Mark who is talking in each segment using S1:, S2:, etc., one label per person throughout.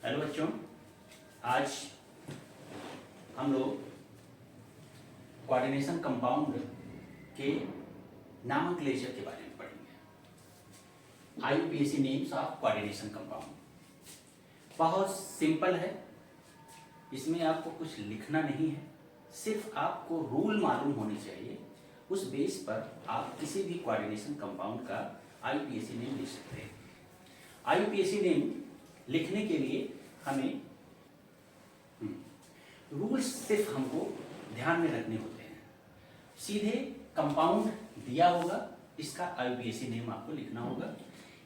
S1: Hello बच्चों, आज हम लोग कोऑर्डिनेशन कंपाउंड के नामक्लेचर के बारे में पढ़ेंगे। IUPAC names of coordination compound बहुत सिंपल है। इसमें आपको कुछ लिखना नहीं है, सिर्फ आपको रूल मालूम होने चाहिए। उस बेस पर आप किसी भी कोऑर्डिनेशन कंपाउंड का आईयूपीएसी नेम लिख सकते हैं। आईयूपीएसी नेम लिखने के लिए हमें रूल्स सिर्फ हमको ध्यान में रखने होते हैं। सीधे कंपाउंड दिया होगा, इसका आईयूपीएसी नेम आपको लिखना होगा।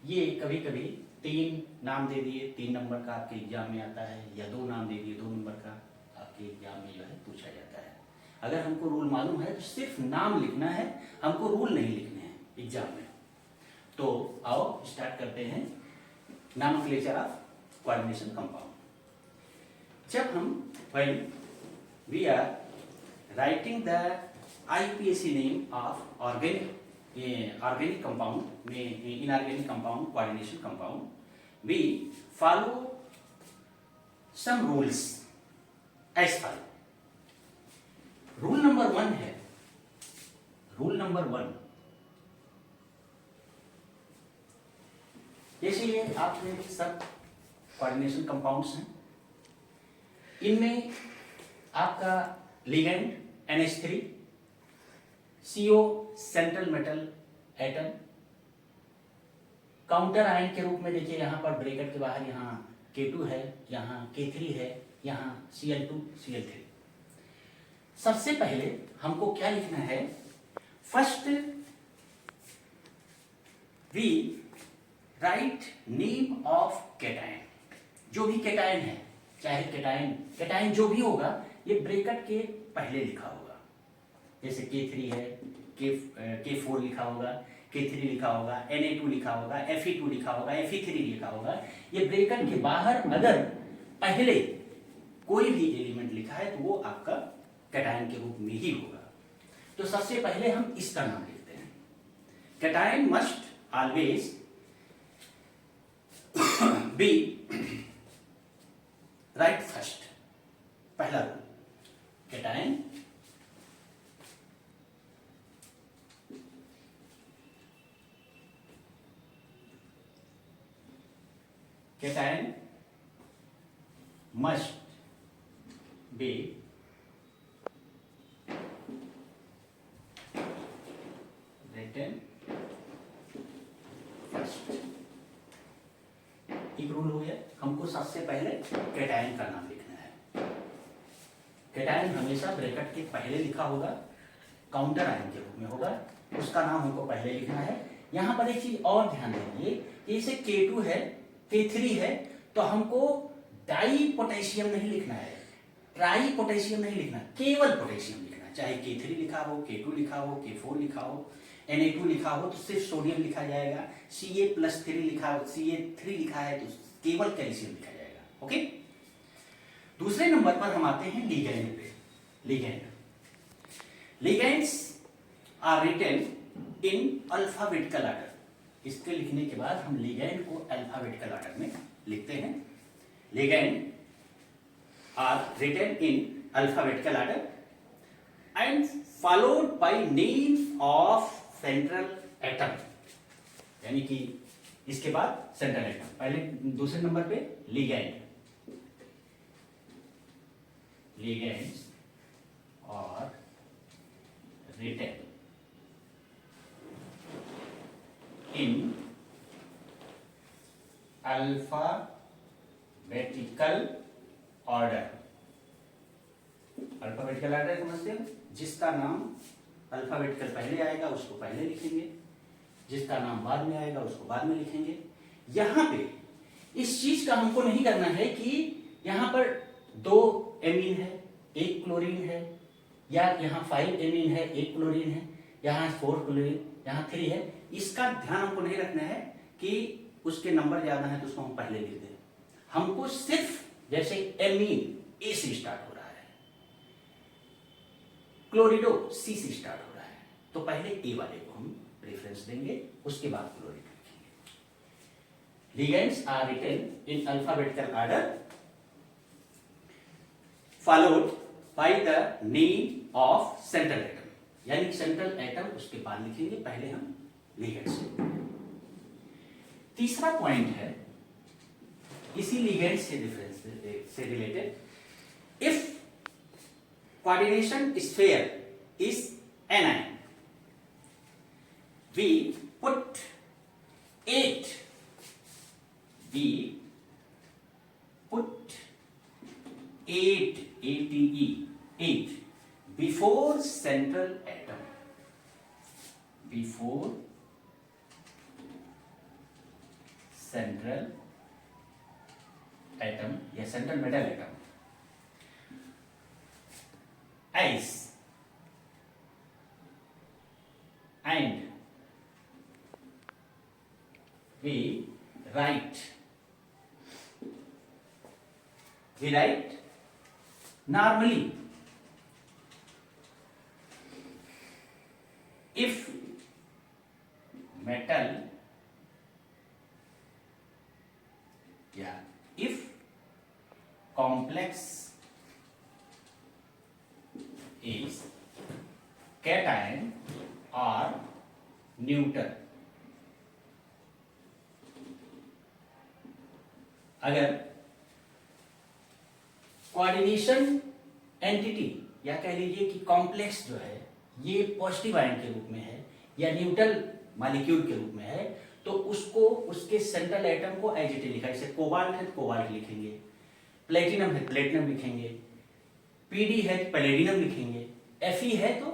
S1: ये कभी कभी 3 नाम दे दिए, 3 नंबर का आपके एग्जाम में आता है, या 2 नाम दे दिए, 2 नंबर का आपके एग्जाम में जो है पूछा जाता है। अगर हमको रूल मालूम है तो सिर्फ नाम लिखना है, हमको रूल नहीं लिखने हैं एग्जाम में। तो आओ स्टार्ट करते हैं नोमेनक्लेचर ऑफ कोऑर्डिनेशन कंपाउंड। जब हम when we are writing the IUPAC name of organic compound, inorganic compound, coordination compound, we follow some rules as follow. Rule number 1 है, rule number 1, जैसे ये आपने सब कोऑर्डिनेशन कंपाउंड्स हैं, इनमें आपका ligand NH3, CO central metal atom, counter ion के रूप में देखिए यहाँ पर ब्रैकेट के बाहर यहाँ K2 है, यहाँ K3 है, यहाँ Cl2 Cl3। सबसे पहले हमको क्या लिखना है? First we write name of cation. जो भी कैटायन है, चाहे कैटायन जो भी होगा, ये ब्रैकेट के पहले लिखा होगा। जैसे K3 है, K4 लिखा होगा, K3 लिखा होगा, Na2 लिखा होगा, Fe2 लिखा होगा, Fe3 लिखा होगा। ये ब्रैकेट के बाहर अगर पहले कोई भी एलिमेंट लिखा है तो वो आपका कैटायन के रूप में ही होगा। तो सबसे पहले हम इसका नाम लिखते हैं। Cation must always be write first. पहला rule, cation must be written first। एक रूल हो गया। हमको सबसे पहले कैटायन का नाम लिखना है। कैटायन हमेशा ब्रैकेट के पहले लिखा होगा, काउंटर आयन के रूप में होगा, उसका नाम हमको पहले लिखना है। यहाँ पर एक चीज और ध्यान देंगे, जैसे K2 है, K3 है, तो हमको डाई पोटेशियम नहीं लिखना है, ट्राई पोटेशियम नहीं लिखना, केवल पोटेशियम लिखना है। चाहे K3 लिखा हो, K2 लिखा हो, K4 लिखा हो, Na2 लिखा हो तो सिर्फ सोडियम लिखा जाएगा, Ca+3 लिखा हो, Ca3 लिखा है तो केवल कैल्शियम लिखा जाएगा। ओके। दूसरे नंबर पर हम आते हैं लिगेंड पे। Ligands are written in alphabetical order. इसके लिखने के बाद हम लिगेंड को अल्फाबेटिकल ऑर्डर में लिखते हैं। Ligand are written in alphabetical order and followed by names of central atom. यानी कि इसके बाद सेंट्रल एटम, पहले दूसरे नंबर पे ligands are written in alphabetical order. Alphabetical order समझते हो? जिसका नाम अल्फाबेटिकल पहले आएगा उसको पहले लिखेंगे, जिसका नाम बाद में आएगा उसको बाद में लिखेंगे। यहां पे इस चीज का हमको नहीं करना है कि यहां पर 2 एमीन है, 1 क्लोरीन है, या यहाँ 5 एमीन है, 1 क्लोरीन है, यहाँ 4 क्लोरीन, यहाँ 3 है। इसका ध्यान हमको नहीं रखना है कि उसके नंबर ज्यादा है तो उसको हम पहले लिख दें। हमको सिर्फ जैसे एमीन ए से स्टार्ट हो रहा है, क्लोरिडो सी से स्टार्ट हो रहा है, तो पहले ए वाले को हम प्रेफरेंस देंगे, उसके बाद क्लोरीन लिखेंगे। Ligands are written in alphabetical order followed by the name of central atom, यानी सेंट्रल एटम उसके बाद लिखेंगे, पहले हम लिगेंड से। तीसरा पॉइंट है इसी लिगेंड से डिफरेंस से related, if coordination sphere is anion, we put 8 ATE before central atom, before central atom या central metal atom, as and we write normally if metal if complex is cation or neutral, अगर coordination entity या कह लीजिए कि complex जो है ये positive ion के रूप में है या न्यूट्रल मॉलिक्यूल के रूप में है, तो उसको उसके सेंट्रल एटम को एज इट इज लिखा, जैसे कोबाल्ट है तो कोबाल्ट लिखेंगे, प्लेटिनम है प्लेटिनम लिखेंगे, पीडी है तो पैलेडियम लिखेंगे, एफई है तो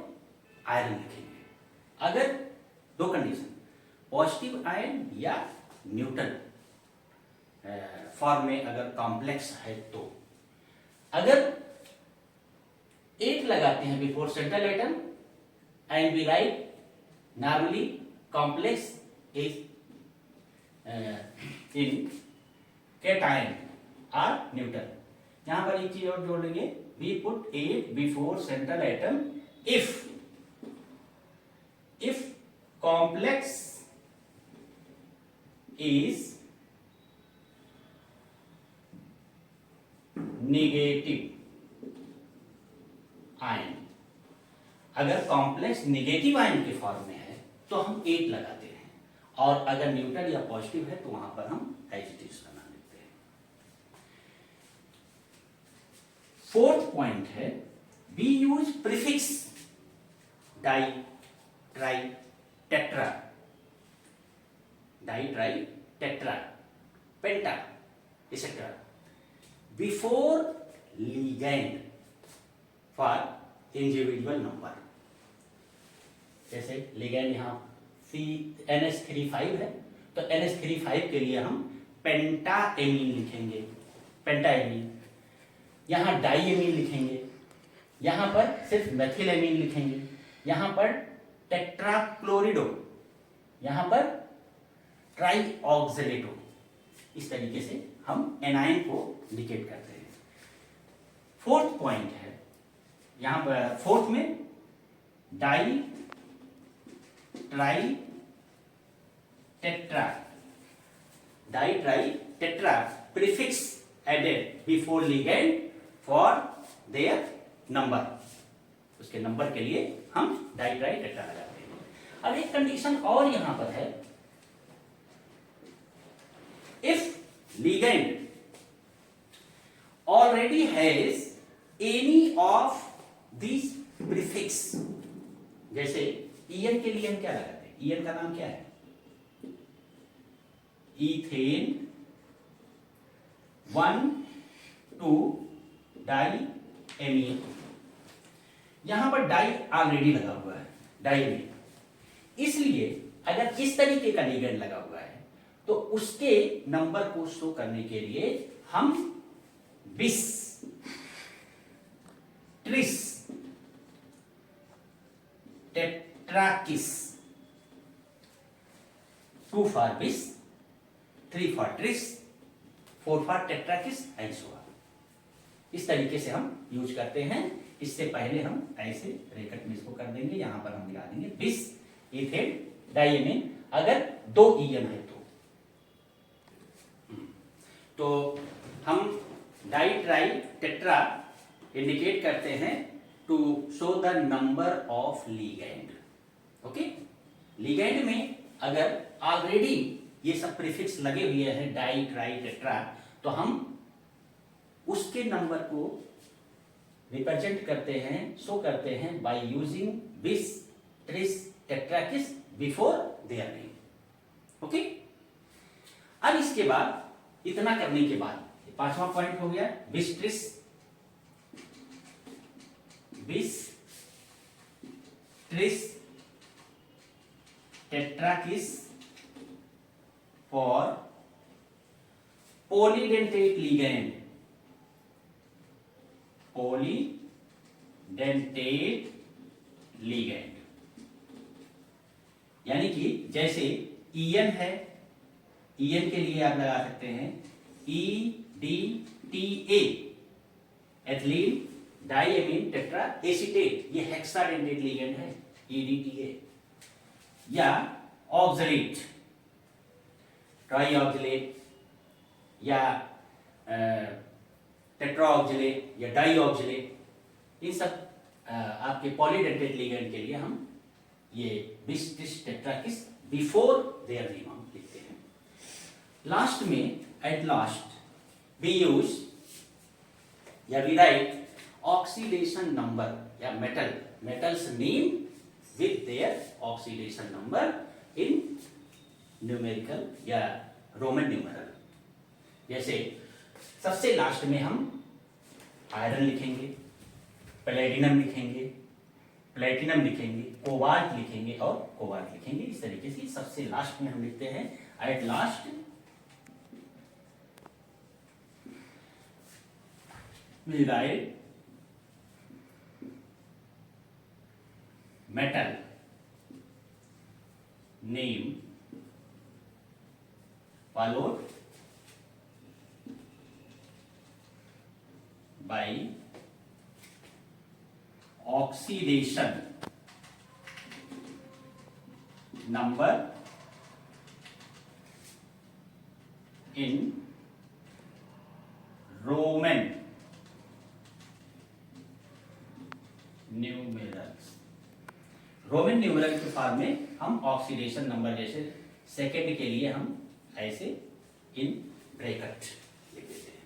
S1: आयरन लिखेंगे। अगर दो कंडीशन, पॉजिटिव आयन या न्यूट्रल फॉर्म में अगर कॉम्प्लेक्स है तो अगर 8 लगाते हैं before central atom and we write normally complex is in cation और न्यूट्रल। यहां पर एक चीज और जोड़ लेंगे, we put 8 before central atom if complex is negative ion, अगर कॉम्प्लेक्स नेगेटिव आयन के फॉर्म में है तो हम 8 लगाते हैं, और अगर न्यूट्रल या पॉजिटिव है तो वहां पर हम एज इट इज बना देते हैं। फोर्थ पॉइंट है we use prefix di tri tetra, di tri tetra penta etcetera before ligand for individual number. जैसे लिगैंड यहां NH3 है तो NH3 के लिए हम पेंटाएमीन लिखेंगे, पेंटाएमीन, यहां डाइएमीन लिखेंगे, यहां पर सिर्फ मेथिलेमीन लिखेंगे, यहां पर टेट्राक्लोरिडो, यहां पर ट्राइऑक्सिलेटो। इस तरीके से हम एनायन को इंडिकेट करते हैं। फोर्थ पॉइंट है यहां पर, फोर्थ में di tri tetra, di tri tetra prefix added before ligand for their number, उसके नंबर के लिए हम डाई ट्राई टेट्रा लगाते हैं। अब एक कंडीशन और यहां पर है, if ligand already has any of these prefix, जैसे ईएन के लिए हम क्या लगाते हैं, ईएन का नाम क्या है, इथेन 1,2 डाई एमीन, यहां पर डाई ऑलरेडी लगा हुआ है, डाइएमीन, इसलिए अगर इस तरीके का लिगेंड लगा हुआ है तो उसके नंबर को शो करने के लिए हम बिस, tris, tetrakis, 2 for bis, 3 for tris, 4 for tetrakis and so on. इस तरीके से हम यूज करते हैं। इससे पहले हम ऐसे ब्रैकेट में इसको कर देंगे, यहां पर हम मिला देंगे बिस, इथेन, डाइएमीन, अगर 2 ईएम है तो हम डाई ट्राई टेट्रा इंडिकेट करते हैं to show the number of ligand. Okay, ligand में अगर ऑलरेडी ये सब प्रीफिक्स लगे हुए हैं डाई ट्राई टेट्रा, तो हम उसके नंबर को रिप्रेजेंट करते हैं, शो करते हैं by using bis tris tetrakis before their name. Okay, अब इसके बाद इतना करने के बाद पांचवा पॉइंट हो गया बिस ट्रिस टेट्राकिस फॉर पोलीडेंटेट लीगैंड। यानी कि जैसे ईएन है, ईएन के लिए आप लगा सकते हैं EDTA, ethylene diamine tetra acetate, ये हेक्साडेंटेट लिगेंड है EDTA। या ऑक्सलेट, ट्राई ऑक्सलेट या टेट्राऑक्सलेट या डाइऑक्सलेट, इन सब आपके पॉलीडेंटेट लिगेंड के लिए हम ये bis tris tetrakis before their name हम लिखते हैं। लास्ट में एट लास्ट वी यूज या वी राइट ऑक्सीडेशन नंबर या metals name with their oxidation number in numerical या रोमन न्यूमेरल। जैसे सबसे लास्ट में हम आयरन लिखेंगे, प्लेटिनम लिखेंगे, कोबाल्ट लिखेंगे और कोबाल्ट लिखेंगे। इस तरीके से सबसे लास्ट में हम लिखते हैं at last we write metal name followed by oxidation number in Roman numerals। Roman numeral के फॉर्म में हम ऑक्सीडेशन नंबर जैसे सेकेंड के लिए हम ऐसे इन ब्रैकेट लिख देते हैं।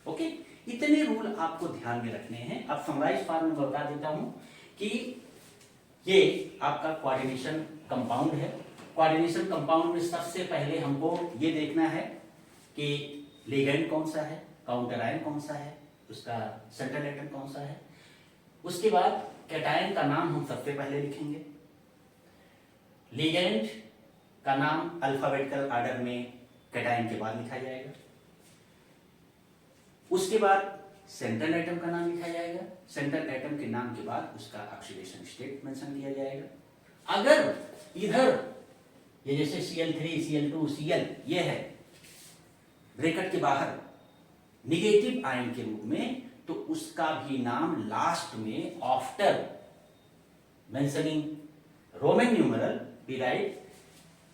S1: ओके, इतने रूल आपको ध्यान में रखने हैं। अब समराइज फॉर्म में बता देता हूं कि ये आपका कोऑर्डिनेशन कंपाउंड है। कोऑर्डिनेशन कंपाउंड में सबसे पहले हमको ये देखना है कि लिगैंड कौन सा है, काउंटर आयन कौन सा है, उसका सेंट्रल एटम कौन सा है। उसके बाद कैटायन का नाम हम सबसे पहले लिखेंगे, लिगैंड का नाम अल्फाबेटिकल ऑर्डर में कैटायन के बाद लिखा जाएगा। उसके बाद सेंट्रल एटम का नाम लिखा जाएगा, सेंट्रल एटम के नाम के बाद उसका ऑक्सीडेशन स्टेट मेंशन किया जाएगा। अगर इधर ये जैसे Cl3 Cl2 Cl ये है ब्रैकेट के बाहर निगेटिव आयन के रूप में, तो उसका भी नाम लास्ट में after mentioning Roman numeral we write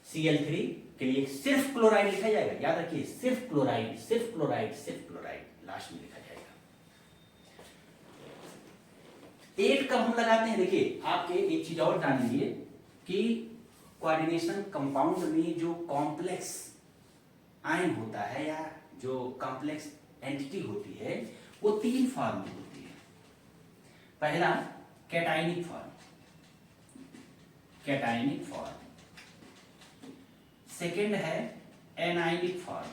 S1: Cl3 के लिए सिर्फ क्लोराइड लिखा जाएगा। याद रखिए, सिर्फ क्लोराइड लास्ट में लिखा जाएगा। 8 कब हम लगाते हैं, देखिए आपके एक चीज और जान लीजिए कि कोऑर्डिनेशन कंपाउंड में जो कॉम्प्लेक्स आयन होता है या जो कॉम्प्लेक्स एंटिटी होती है वो 3 फॉर्म में होती है। पहला कैटायनिक फॉर्म, सेकेंड है एनायनिक फॉर्म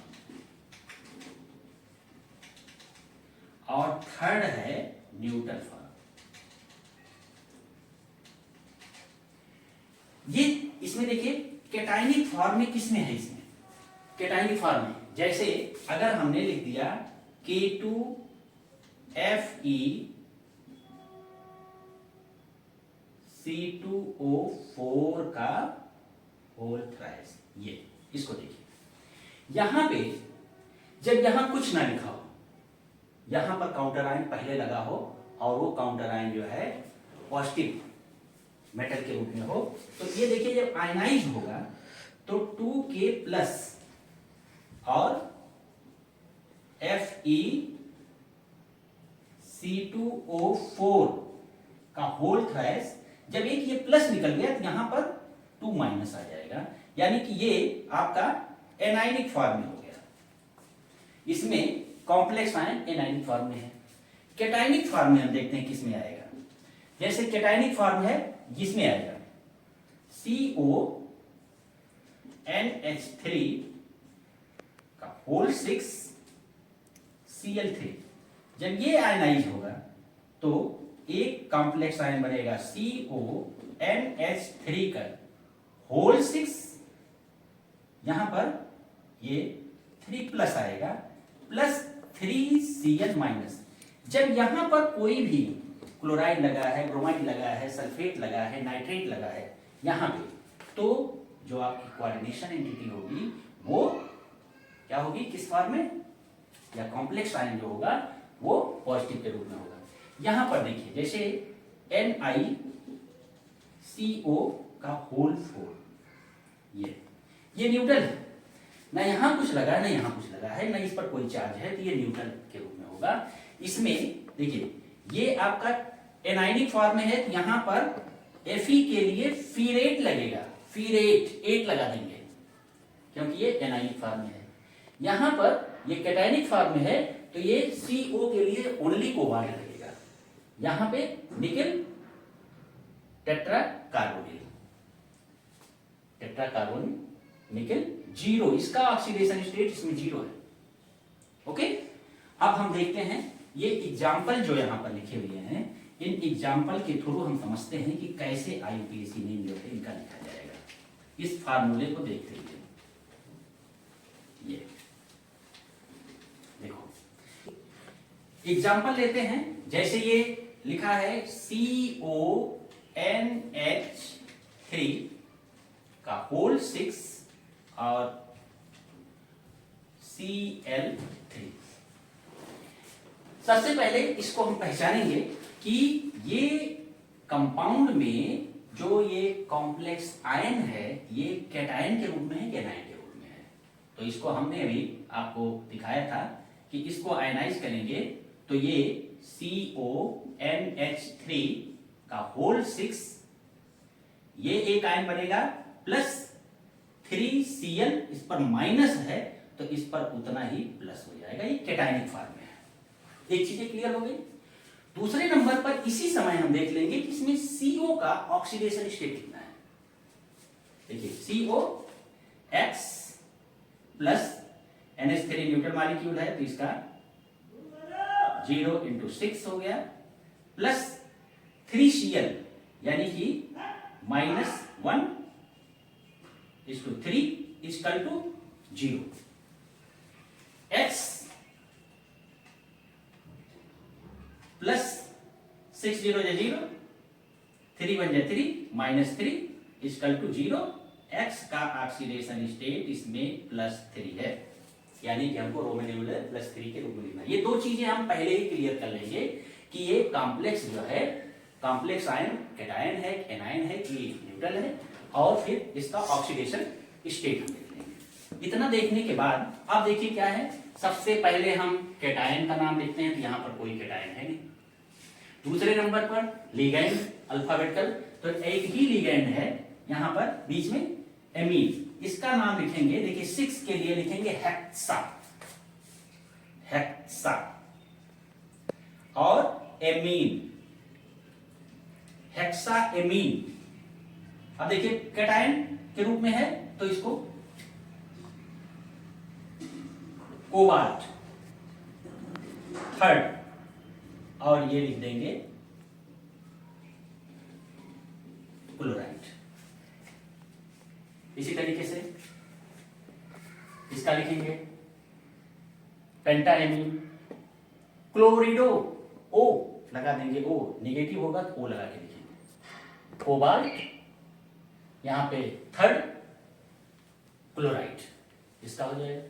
S1: और थर्ड है न्यूट्रल फॉर्म। ये इसमें देखिए कैटायनिक फॉर्म में किसमें है, इसमें कैटायनिक फॉर्म में जैसे अगर हमने लिख दिया K2FeC2O4 का होल थ्राइस, ये इसको देखिए। यहां पे जब यहां कुछ ना लिखा हो, यहां पर काउंटर आयन पहले लगा हो और वो काउंटर आयन जो है पॉजिटिव मेटल के रूप में हो, तो ये देखिए जब आयनाइज होगा तो 2K प्लस और FeC2 C2O4 का होल थ्राइस, जब एक ये प्लस निकल गया तो यहां पर 2 माइनस आ जाएगा, यानी कि ये आपका एनायनिक फॉर्म में हो गया। इसमें कॉम्प्लेक्स आयन एनायनिक फॉर्म में है। कैटायनिक फॉर्म में हम देखते हैं किस में आएगा। जैसे कैटायनिक फॉर्म है जिसमें आएगा CONH3 का होल 6 Cl3। जब ये आयनाइज होगा तो एक कॉम्प्लेक्स आयन बनेगा CONH3 का होल 6, यहां पर ये 3 प्लस आएगा प्लस 3Cl माइनस। जब यहां पर कोई भी क्लोराइड लगा है, ब्रोमाइड लगा है, सल्फेट लगा है, नाइट्रेट लगा है यहां पे, तो जो आपकी कोऑर्डिनेशन एंटिटी होगी वो क्या होगी, किस फॉर्म में, या कॉम्प्लेक्स आयन जो होगा वो पॉजिटिव के रूप में होगा। यहां पर देखिए जैसे NiCO का होल 4, ये न्यूट्रल है, ना यहां कुछ लगा है ना यहां कुछ लगा है, ना इस पर कोई चार्ज है, तो ये न्यूट्रल के रूप में होगा। इसमें देखिए ये आपका एनायनिक फॉर्म में है, तो यहां पर Fe के लिए फीरेट लगेगा, फीरेट 8 लगा देंगे क्योंकि ये एनायनिक फॉर्म में है। यहां पर ये कैटायनिक फॉर्म में है तो ये CO के लिए ओनली कोबाल्ट लगेगा। यहां पे निकेल टेट्राकार्बोनिल, टेट्राकार्बोनिल निकेल 0, इसका ऑक्सीडेशन स्टेट इसमें 0 है। ओके, अब हम देखते हैं ये एग्जाम्पल जो यहां पर लिखे हुए हैं, इन एग्जाम्पल के थ्रू हम समझते हैं कि कैसे IUPAC नेम जो है इनका लिखा जाएगा। इस फार्मूले को देखते हुए ये देखो एग्जाम्पल लेते हैं। जैसे ये लिखा है CONH3 का होल 6 और Cl3। सबसे पहले इसको हम पहचानेंगे कि ये कंपाउंड में जो ये कॉम्प्लेक्स आयन है ये कैटायन के रूप में है कि एनायन के रूप में है। तो इसको हमने अभी आपको दिखाया था कि इसको आयनाइज करेंगे तो ये CONH3 का होल 6, ये एक आयन बनेगा प्लस 3Cl, इस पर माइनस है तो इस पर उतना ही प्लस हो जाएगा, ये कैटायनिक फॉर्म में है। एक चीजें क्लियर हो गई। दूसरे नंबर पर इसी समय हम देख लेंगे कि इसमें CO का ऑक्सीडेशन स्टेट कितना है। देखिए COX plus NH3 neutral molecule है तो इसका 0 × 6 हो गया प्लस 3Cl यानी कि -1 = 3 = 0। X plus 6 0 × 0, 3 1 × 3 -3 = 0। X का ऑक्सीडेशन स्टेट इसमें +3 है, यानी कि हमको रोमन न्यूमरल +3 के रूप में लिखना है। ये दो चीजें हम पहले ही क्लियर कर लेंगे कि ये कॉम्प्लेक्स जो है, कॉम्प्लेक्स आयन कैटायन है, एनायन है कि न्यूट्रल है, और फिर इसका ऑक्सीडेशन स्टेट हम देख लेंगे। इतना देखने के बाद अब देखिए क्या है। सबसे पहले हम कैटायन का नाम लिखते हैं, तो यहां पर कोई कैटायन है नहीं। दूसरे नंबर पर लिगैंड अल्फाबेटिकल, तो एक ही लिगैंड है यहां पर बीच में एमीन, इसका नाम लिखेंगे। देखिए 6 के लिए लिखेंगे हेक्सा, हेक्सा, और एमीन, हेक्सा एमीन। अब देखिए कैटायन के रूप में है तो इसको कोबाल्ट, थर्ड, और ये लिख देंगे क्लोराइड। इसी तरीके से इसका लिखेंगे पेंटाएमीन, क्लोरिडो, ओ लगा देंगे, ओ नेगेटिव होगा तो ओ लगा के लिखेंगे, कोबाल्ट, यहां पे थर्ड क्लोराइड, इसका हो जाएगा।